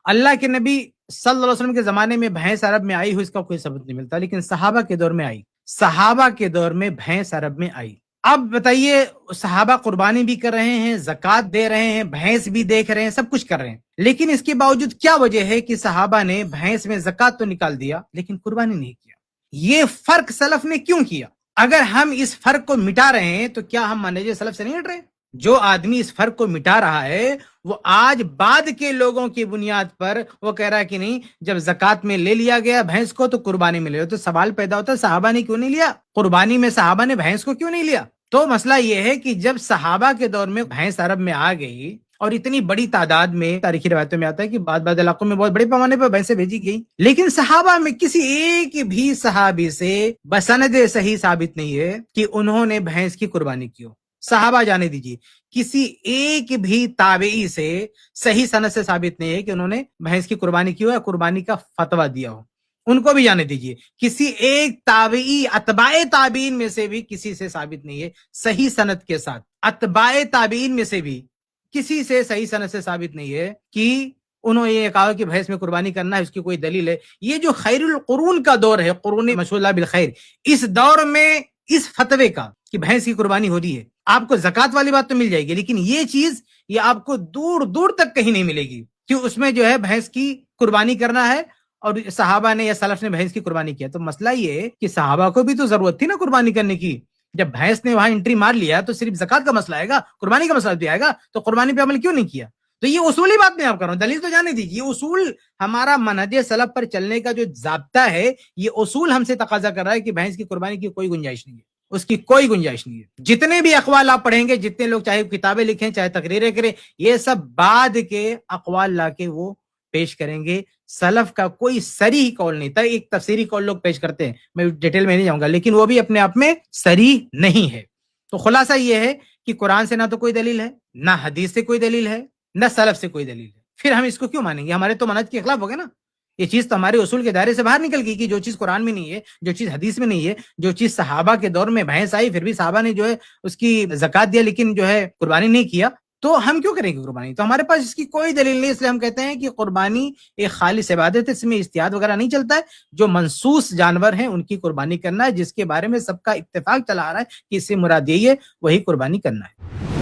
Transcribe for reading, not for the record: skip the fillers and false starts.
اللہ کے نبی صلی اللہ علیہ وسلم کے زمانے میں بھینس عرب میں آئی ہو اس کا کوئی ثبوت نہیں ملتا، لیکن صحابہ کے دور میں آئی، صحابہ کے دور میں بھینس عرب میں آئی۔ اب بتائیے، صحابہ قربانی بھی کر رہے ہیں، زکوٰۃ دے رہے ہیں، بھینس بھی دیکھ رہے ہیں، سب کچھ کر رہے ہیں، لیکن اس کے باوجود کیا وجہ ہے کہ صحابہ نے بھینس میں زکوٰۃ تو نکال دیا لیکن قربانی نہیں کیا؟ یہ فرق سلف نے کیوں کیا؟ اگر ہم اس فرق کو مٹا رہے ہیں تو کیا ہم منہج سلف سے نہیں ہٹ رہے؟ جو آدمی اس فرق کو مٹا رہا ہے وہ آج بعد کے لوگوں کی بنیاد پر وہ کہہ رہا ہے کہ نہیں، جب زکوٰۃ میں لے لیا گیا بھینس کو تو قربانی میں لے، تو سوال پیدا ہوتا ہے صحابہ نے کیوں نہیں لیا؟ قربانی میں صحابہ نے بھینس کو کیوں نہیں لیا؟ تو مسئلہ یہ ہے کہ جب صحابہ کے دور میں بھینس عرب میں آ گئی اور اتنی بڑی تعداد میں، تاریخی روایتوں میں آتا ہے کہ بعض علاقوں میں بہت بڑے پیمانے پر بھینسیں بھیجی گئی، لیکن صحابہ میں کسی ایک بھی صحابی سے بسند صحیح ثابت نہیں ہے کہ انہوں نے بھینس کی قربانی کی ہو۔ صحابہ جانے دیجیے، کسی ایک بھی تابعی سے صحیح سند سے ثابت نہیں ہے کہ انہوں نے بھینس کی قربانی کی ہو یا قربانی کا فتویٰ دیا ہو، ان کو بھی جانے دیجیے۔ کسی ایک تابعی اتباع تابعین میں سے بھی کسی سے ثابت نہیں ہے صحیح سند کے ساتھ، اتباع تابعین میں سے بھی کسی سے صحیح سند سے ثابت نہیں ہے کہ انہوں نے یہ کہا کہ بھینس میں قربانی کرنا ہے، اس کی کوئی دلیل ہے۔ یہ جو خیر القرون کا دور ہے، قرون مشغولہ بالخیر، اس دور میں اس فتوے کا کہ بھینس کی قربانی ہو رہی ہے، آپ کو زکوٰۃ والی بات تو مل جائے گی، لیکن یہ چیز یہ آپ کو دور دور تک کہیں نہیں ملے گی کہ اس میں جو ہے بھینس کی قربانی کرنا ہے اور صحابہ نے یا سلف نے بھینس کی قربانی کیا۔ تو مسئلہ یہ ہے کہ صحابہ کو بھی تو ضرورت تھی نا قربانی کرنے کی۔ جب بھینس نے وہاں انٹری مار لیا تو صرف زکوٰۃ کا مسئلہ آئے گا، قربانی کا مسئلہ بھی آئے گا، تو قربانی پہ عمل کیوں نہیں کیا؟ تو یہ اصولی بات میں آپ کر رہا ہوں، دلیل تو جانے دیجیے۔ یہ اصول ہمارا منہج سلف پر چلنے کا جو ضابطہ ہے، یہ اصول ہم سے تقاضا کر رہا ہے کہ بھینس کی قربانی کی کوئی گنجائش نہیں ہے، اس کی کوئی گنجائش نہیں ہے۔ جتنے بھی اقوال آپ پڑھیں گے، جتنے لوگ چاہے کتابیں لکھیں چاہے تقریریں کریں، یہ سب بعد کے اقوال لا کے وہ پیش کریں گے۔ سلف کا کوئی صریح قول نہیں تھا، ایک تفسیری قول لوگ پیش کرتے ہیں، میں ڈیٹیل میں نہیں جاؤں گا، لیکن وہ بھی اپنے آپ میں صریح نہیں ہے۔ تو خلاصہ یہ ہے کہ قرآن سے نہ تو کوئی دلیل ہے، نہ حدیث سے کوئی دلیل ہے، نہ سلف سے کوئی دلیل ہے، پھر ہم اس کو کیوں مانیں گے؟ ہمارے تو منہج کے خلاف ہو گئے نا۔ یہ چیز تو ہمارے اصول کے دائرے سے باہر نکل گئی کہ جو چیز قرآن میں نہیں ہے، جو چیز حدیث میں نہیں ہے، جو چیز صحابہ کے دور میں بھینس آئی پھر بھی صحابہ نے جو ہے اس کی زکوٰۃ دیا لیکن جو ہے قربانی نہیں کیا، تو ہم کیوں کریں گے قربانی؟ تو ہمارے پاس اس کی کوئی دلیل نہیں، اس لیے ہم کہتے ہیں کہ قربانی ایک خالص عبادت ہے، اس میں اجتہاد وغیرہ نہیں چلتا ہے۔ جو منصوص جانور ہیں ان کی قربانی کرنا ہے، جس کے بارے میں سب کا اتفاق چلا آ رہا ہے کہ اس سے مراد یہی ہے، وہی قربانی کرنا ہے۔